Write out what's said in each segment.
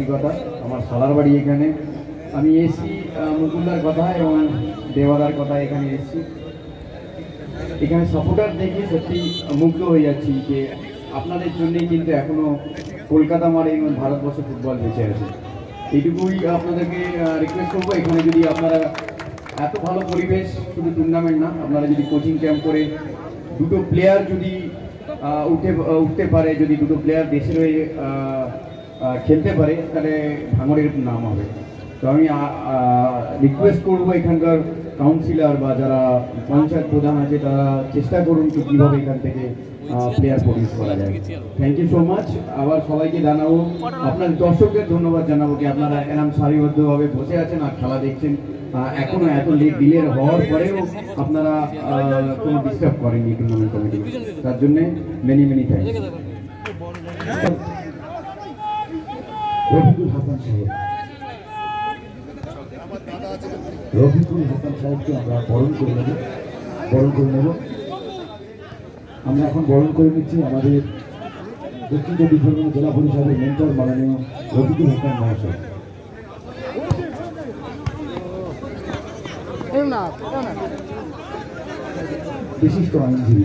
আন্তরিকতা। আমার শালার বাড়ি এখানে, আমি এসছি মুকুলদার কথা এবং দেওয়াদার কথা এখানে এসছি। এখানে সাপোর্টার দেখে সত্যি মুগ্ধ হয়ে যাচ্ছি যে আপনাদের জন্যই কিন্তু এখনও কলকাতা মারে এবং ভারতবর্ষে ফুটবল বেঁচে আছে। এইটুকুই আপনাদেরকে রিকোয়েস্ট করবো, এখানে যদি আপনারা এত ভালো পরিবেশ, শুধু টুর্নামেন্ট না, আপনারা যদি কোচিং ক্যাম্প করে দুটো প্লেয়ার যদি উঠতে পারে, যদি দুটো প্লেয়ার দেশের হয়ে খেলতে পারে, তাহলে ভাঙড়ের নাম হবে। তো আমি রিকোয়েস্ট করবো এখানকার কাউন্সিলর বা যারা পঞ্চায়েত প্রধান আছে তারা চেষ্টা করুন তো কীভাবে এখান থেকে প্লেয়ার প্রডিউস করা যায়। Thank you so much. আবার সবাইকে জানাবো, আপনার দর্শকদের ধন্যবাদ জানাবো কি আপনারা এরকম সারিবদ্ধভাবে বসে আছেন আর খেলা দেখছেন। এখনো এত ডিলের হওয়ার পরেও আপনারা কোনো ডিস্টার্ব করেননি টুর্নামেন্ট কমিটি, তার জন্যে many many thanks. Rafiqul Hasan সাহেব, রফিকুল হাসান সাহেবকে আমরা বরণ করে নেব। আমরা এখন বরণ করে নিচ্ছি আমাদের দক্ষিণ চব্বিশ পরগনা জেলা পরিষদের মেন্টর মাননীয় রফিকুল হাসান মহাশয়। বিশিষ্ট আইনজীবী,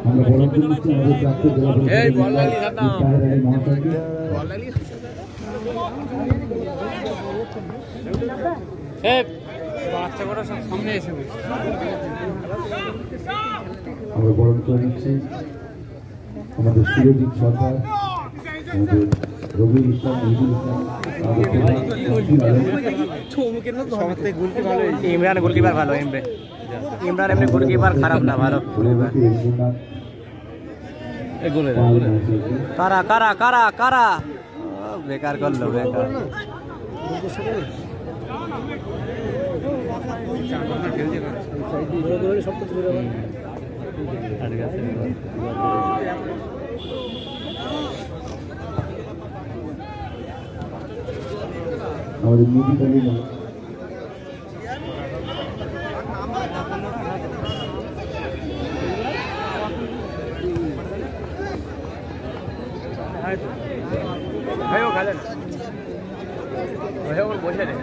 আমরা বরণ করে নিচ্ছি আমাদের প্রাক্তন জেলা পরিষদের মহাশয়কে। আমরা বরণ করে নিচ্ছি আমাদের সুরজিৎ সরকার, আমাদের রবিউল ইসলাম, ইমরান গোলকিপার ভালো, ইমরান এমনি গোলকিপার খারাপ না, ভালো। কারা কারা কারা কারা বেকার করলো, বেকার। আমাদের মুদি তালি না ভাইও খেলেন, ভাইও বসে নেই।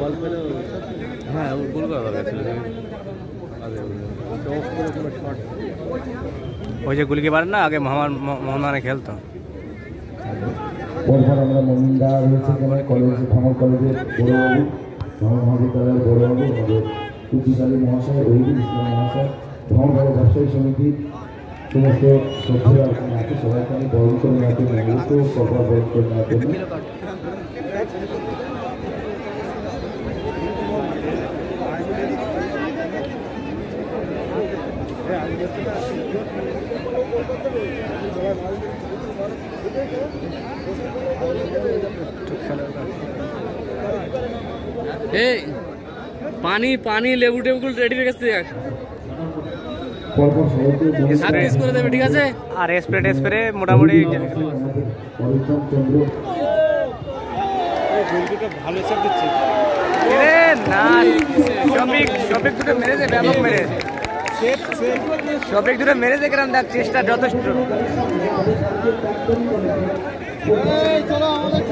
বল পেল, হ্যাঁ গোল করা গেছিল। ওই যে গোলকিপার না আগে মোহাম্মদানে খেলতো। পরপর আমরা মমিন্দা রয়েছে কলেজ, ভাঙড় কলেজের বড়বাবু, ভাঙড় মহাবিদ্যালয়ের বড়বাবু, আমাদের সুজিত আলী মহাশয়, রহিদুল ইসলাম মহাশয়, ভাঙড় ব্যবসায়ী সমিতি সমস্ত সভ্যরা এখানে আছে। সবাইকে আমি বরণ করে নেওয়ার জন্য অনুরোধ, পরপর বরণ করে নেওয়ার জন্য। এই পানি পানি লেবু টেবুল রেডি রেখেছে, সার্ভিস করে দেবে, ঠিক আছে? আর স্প্রে মোটামুটি ভালো হিসাব দিচ্ছে না। শফিক দুটো মেরেছে, ব্যাপক মেরেছে, শফিক দুটো মেরেছে। কেন দেখ, চেষ্টা যথেষ্ট। চলো আমাদের